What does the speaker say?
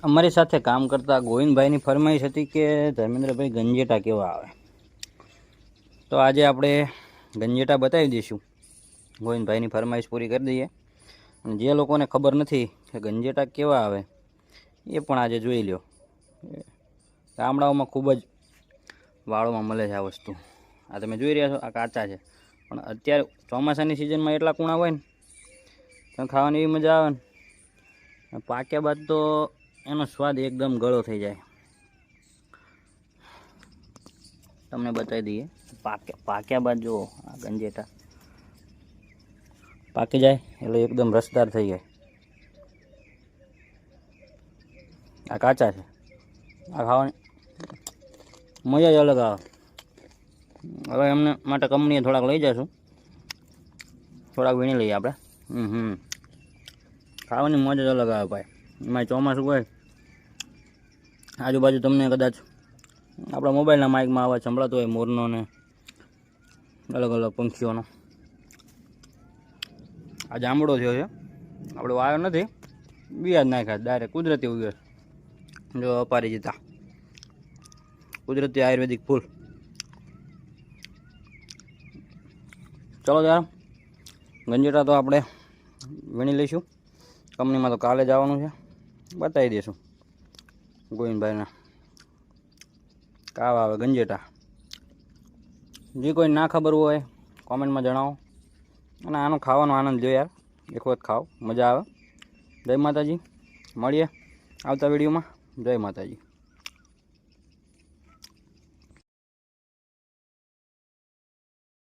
અમારી સાથે કામ કરતા ગોવિંદભાઈની ફરમાઈશ હતી કે ધર્મેન્દ્રભાઈ ગંજેટા કેવા આવે, તો આજે આપણે ગંજેટા બતાવી દઈશું. ગોવિંદભાઈની ફરમાઈશ પૂરી કરી દઈએ. અને જે લોકોને ખબર નથી કે ગંજેટા કેવા આવે એ પણ આજે જોઈ લ્યો. ગામડાઓમાં ખૂબ જ વાળોમાં મળે છે આ વસ્તુ. આ તમે જોઈ રહ્યા છો, આ કાચા છે, પણ અત્યારે ચોમાસાની સિઝનમાં એટલા કૂણા હોય ને તો ખાવાની એવી મજા આવે ને. પાક્યા બાદ તો એનો સ્વાદ એકદમ ગળો થઈ જાય. તમને બતાવી દઈએ. પાક્યા બાદ જુઓ, આ ગંજેટા પાકી જાય એટલે એકદમ રસદાર થઈ જાય. આ કાચા છે, આ ખાવાની મજા જ અલગ આવે. હવે એમને માટે કંપનીએ થોડાક લઈ જઈશું, થોડાક વીણી લઈએ આપણે. ખાવાની મજા જ અલગ આવે ભાઈ. એમાં ચોમાસું હોય, આજુબાજુ તમને કદાચ આપણા મોબાઈલના માઇકમાં અવાજ સંભળાતો હોય મોરનો ને અલગ અલગ પંખીઓનો. આ જાંબુડો થયો છે, આપણે વાયો નથી, બિયા જ નાખ્યા ડાયરેક્ટ કુદરતી ઉગ્યો. જો અપારિજિતા, કુદરતી આયુર્વેદિક ફૂલ. ચલો યાર, ગંજેટા તો આપણે વીણી લઈશું. કંપનીમાં તો કાલે જ આવવાનું છે, બતાવી દઈશું ગોવિંદભાઈને કાવા આવે ગંજેટા. જે કોઈ ના ખબર હોય કોમેન્ટમાં જણાવો. અને આનો ખાવાનો આનંદ લ્યો યાર, એક વખત ખાઓ, મજા આવે. જય માતાજી, મળીએ આવતા વિડીયોમાં. જય માતાજી.